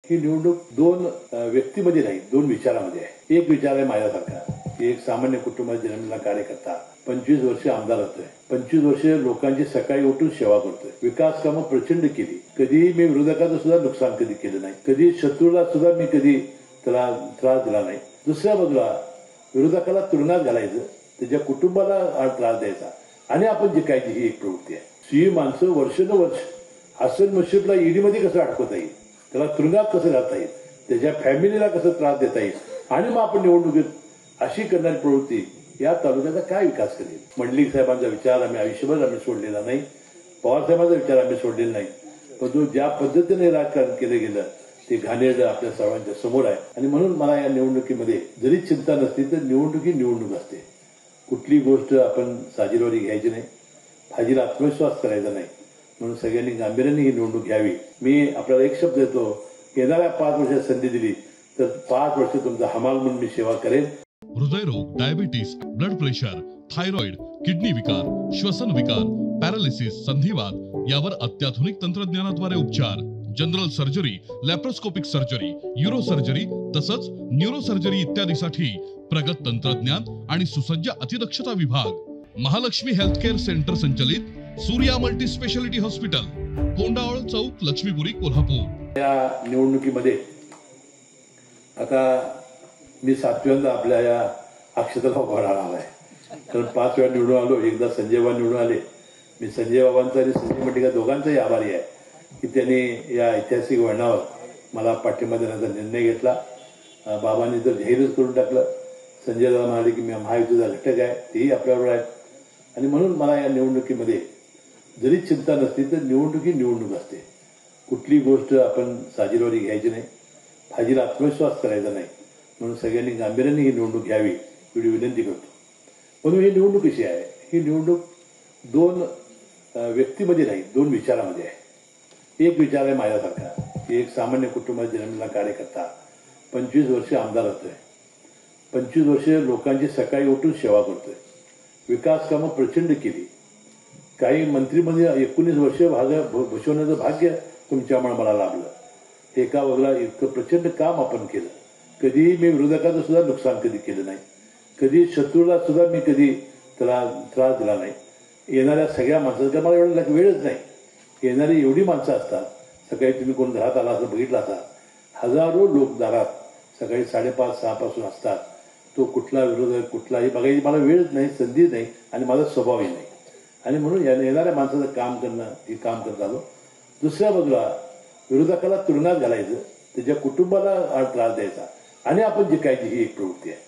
ही निवडणूक दोन व्यक्तीमध्ये नाही, दोन विचारामध्ये आहे. एक विचार आहे माझ्यासारखा, की एक सामान्य कुटुंबात जन्मलेला कार्यकर्ता 25 वर्ष आमदार होतोय, 25 वर्ष लोकांची सकाळी उठून सेवा करतोय, विकास कामं प्रचंड केली. कधी मी विरोधकाचं सुद्धा नुकसान कधी केलं नाही, कधी शत्रूला सुद्धा मी कधी त्याला त्रास दिला नाही. दुसऱ्या बाजूला विरोधकाला तुरुंगात घालायचं, त्याच्या कुटुंबाला त्रास द्यायचा आणि आपण जिंकायची ही एक प्रवृत्ती आहे. ही माणसं वर्षानुवर्ष हसन मुश्रीफला ईडीमध्ये कसं अडकवता येईल, त्याला तुरुंगात कसं घालता येईल, त्याच्या फॅमिलीला कसं त्रास देता येईल आणि मग आपण निवडणुकीत अशी करणारी प्रवृत्ती या तालुक्याचा काय विकास करेल. मंडलिक साहेबांचा विचार आयुष्यभर सोडलेला नाही, पवार साहेबांचा विचार आम्ही सोडलेला नाही, पण ज्या पद्धतीने राजकारण केलं गेलं ते घाणेरडं आपल्या सर्वांच्या समोर आहे. आणि म्हणून मला या निवडणुकीमध्ये जरी चिंता नसली तर निवडणूक असते. कुठली गोष्ट आपण साजेलवारी घ्यायची नाही, फाजीला आत्मविश्वास करायचा नाही. म्हणून सगळ्यांनी गांभीर्याने ही निवडणूक घ्यावी. मी आपल्याला एक शब्द देतो, येणाऱ्या 5 वर्षात संधी दिली तर 5 वर्ष तुमचा हमाल म्हणून मी सेवा करेन. हृदयरोग, diabetes, blood pressure, thyroid, kidney विकार, श्वसन विकार, पॅरालिसिस, संधिवात यावर अत्याधुनिक तंत्रज्ञानाद्वारे उपचार. General surgery, laparoscopic surgery, euro surgery तसंच न्यूरो सर्जरी इत्यादीसाठी प्रगत तंत्रज्ञान आणि सुसज्ज अतिदक्षता विभाग. महालक्ष्मी हेल्थकेअर सेंटर संचलित सूर्या मल्टी स्पेशालिटी हॉस्पिटल, कोंडावळ चौक, लक्ष्मीपुरी, कोल्हापूर. या निवडणुकीमध्ये आता मी 7व्यांदा आपल्या या अक्षताला उभा राहणार आहे. कारण 5 वेळा निवडून आलो, एकदा संजय बाबा निवडून आले. मी संजय बाबांचा आणि संजय मंडिका दोघांचाही आभारी आहे की त्यांनी या ऐतिहासिक वळणावर मला पाठिंबा देण्याचा निर्णय घेतला. बाबांनी तर जाहीरच करून टाकलं. संजय दादा म्हणाले की मी महायुतीचा घटक आहे, तेही आपल्याबरोबर आहेत. आणि म्हणून मला या निवडणुकीमध्ये जरी चिंता नसली तर निवडणूक असते. कुठली गोष्ट आपण साजेलवारी घ्यायची नाही, फाजीला आत्मविश्वास करायचा नाही. म्हणून सगळ्यांनी गांभीर्याने ही निवडणूक घ्यावी एवढी विनंती करतो. म्हणून ही निवडणूक कशी आहे, ही निवडणूक दोन व्यक्तीमध्ये नाही, दोन विचारामध्ये आहे. एक विचार आहे माझ्यासारखा, की एक सामान्य कुटुंबात जन्मलेला कार्यकर्ता 25 वर्ष आमदार होतोय, 25 वर्ष लोकांची सकाळी उठून सेवा करतोय, विकास कामं प्रचंड केली. काही मंत्रीमध्ये 19 वर्ष बसवण्याचं भाग्य तुमच्यामुळे मला लाभलं. एका वगळा इतकं प्रचंड काम आपण केलं. कधी मी विरोधकाचं सुद्धा नुकसान कधी केलं नाही, कधी शत्रूला सुद्धा मी कधी त्याला त्रास दिला नाही. येणाऱ्या सगळ्या माणसाचा मला एवढा वेळच नाही. येणारी एवढी माणसं असतात. सकाळी तुम्ही कोण घरात आला असं बघितलं असा, हजारो लोक दारात सकाळी 5:30-6 पासून असतात. तो कुठला विरोधक कुठलाही बघायची मला वेळच नाही, संधी नाही आणि माझा स्वभावही नाही. आणि म्हणून येणाऱ्या माणसाचं काम करणं हे काम करत आलो. दुसऱ्या बाजूला विरोधकाला तुरुंगात घालायचं, त्याच्या कुटुंबाला त्रास द्यायचा आणि आपण जिंकायची ही एक प्रवृत्ती आहे.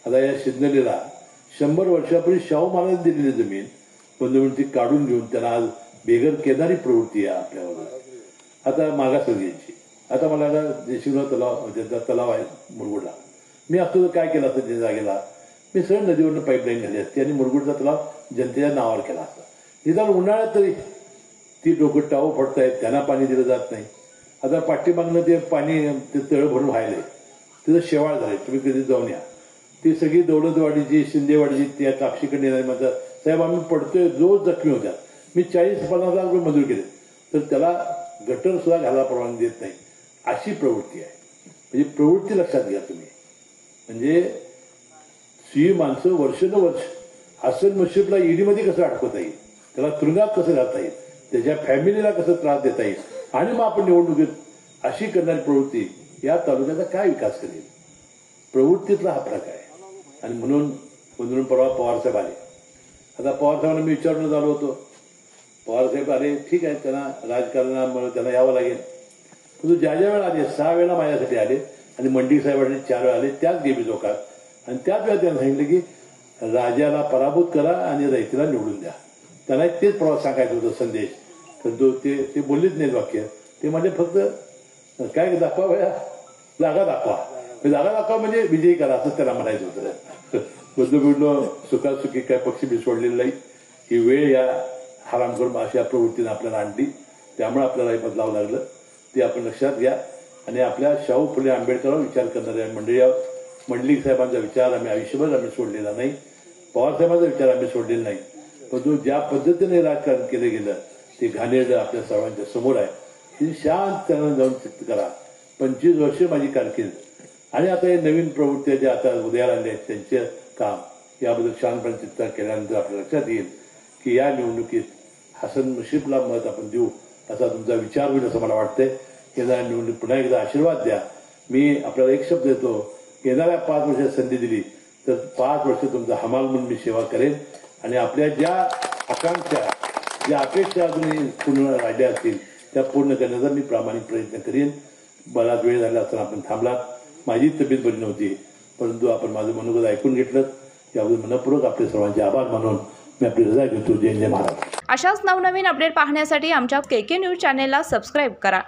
आता या सिद्धनेला 100 वर्षापूर्वी शाहू महाराजांनी दिलेली जमीन बंधुमिळती काढून घेऊन त्यांना आज बेघर केणारी प्रवृत्ती आहे आपल्यावर. आता मागासवर्गीयांची, आता मला देशिंगराव तलाव आहे मुरगुडला, मी असतो तर काय केलं असतं त्या जागेला, मी सरळ नदीवरनं पाईपलाईन घाली असते आणि मुरगुडचा तलाव जनतेच्या नावावर केला असता. निदान उन्हाळ्यात तरी ती डोकं टाव फडतायत, त्यांना पाणी दिलं जात नाही. आता पाठीमागनं ते पाणी ते तळ भरून व्हायलंय, तिथं शेवाळ झालंय, तुम्ही कधी जाऊन या. ती सगळी दौलतवाडीची, शिंदेवाडीची, त्या कापशीकडे येणारी म्हणतात साहेब आम्ही पडतोय, जो जखमी होत्या. मी 40-50 लाख रुपये मंजूर केले तर त्याला गटर सुद्धा घालायला परवानगी देत नाही. अशी प्रवृत्ती आहे. म्हणजे प्रवृत्ती लक्षात घ्या तुम्ही. म्हणजे ही माणसं वर्षानुवर्ष हसन मुश्रीफला ईडीमध्ये कसं अडकवता येईल, त्याला तुरुंगात कसं घालता येईल, त्याच्या फॅमिलीला कसं त्रास देता येईल आणि मग आपण निवडणुकीत अशी करणारी प्रवृत्ती या तालुक्याचा काय विकास करेल. प्रवृत्तीतला हा फरक आहे. आणि म्हणून परवा पवारसाहेब आले. आता पवारसाहेबांना मी विचारून आलो होतो. पवारसाहेब आले, ठीक आहे, त्यांना राजकारणामुळे त्यांना यावं लागेल. परंतु ज्या वेळा आले 6 वेळा माझ्यासाठी आले आणि मंडी साहेबांनी 4 वेळा आले, त्याच गेबी जोकात. आणि त्याच वेळा त्यांना सांगितलं की राजाला पराभूत करा आणि रयतीला निवडून द्या. त्यांना तेच प्रवास सांगायचं होतं संदेश. तर ते बोललेच नाहीत वाक्य. ते म्हणजे फक्त काय दाखवा भया, जागा दाखवा. जागा दाखवा म्हणजे विजयी करा असं त्याला म्हणायचं होतं. बंधू सुखासुखी काय पक्ष मी सोडलेलं नाही. ही वेळ या हराम करून अशा प्रवृत्तीने आपल्याला आणली, त्यामुळे आपल्याला हे बदलावं लागलं. ते आपण लक्षात घ्या. आणि आपल्या शाहू फुले आंबेडकरांवर विचार करणाऱ्या मंडळी, मंडलिक साहेबांचा विचार आयुष्यभर सोडलेला नाही, पवारसाहेबांचा विचार आम्ही सोडलेला नाही. परंतु ज्या पद्धतीने राजकारण केलं गेलं ते घाणेरडं आपल्या सर्वांच्या समोर आहे. ही शांत जाऊन चित्त करा. 25 वर्ष माझी कारकीर्द आणि आता हे नवीन प्रवृत्त्या ज्या आता उदयाला आल्या आहेत त्यांचे काम याबद्दल शांतपणे चिंतन केल्यानंतर आपल्या लक्षात येईल की या निवडणुकीत हसन मुश्रीफला मत आपण देऊ असा तुमचा विचार होईल असं मला वाटतंय. येणाऱ्या निवडणूक पुन्हा एकदा आशीर्वाद द्या. मी आपल्याला एक शब्द देतो, येणाऱ्या 5 वर्षात संधी दिली तर 5 वर्ष तुमचा हमाल म्हणून मी सेवा करेन आणि आपल्या ज्या आकांक्षा ज्या अपेक्षा अजूनही पूर्ण राहिल्या असतील त्या पूर्ण करण्याचा मी प्रामाणिक प्रयत्न करेन. बराच वेळ झाला असताना आपण थांबलात. माझी तब्येत बरी नव्हती परंतु आपण माझं मनोगत ऐकून घेतलं याबद्दल मनपूर्वक आपले सर्वांचे आभार मानून मी आपली रजा घेतो. जय जय महाराज. अशाच नवनवीन अपडेट पाहण्यासाठी आमच्या KK न्यूज चॅनेलला सबस्क्राईब करा.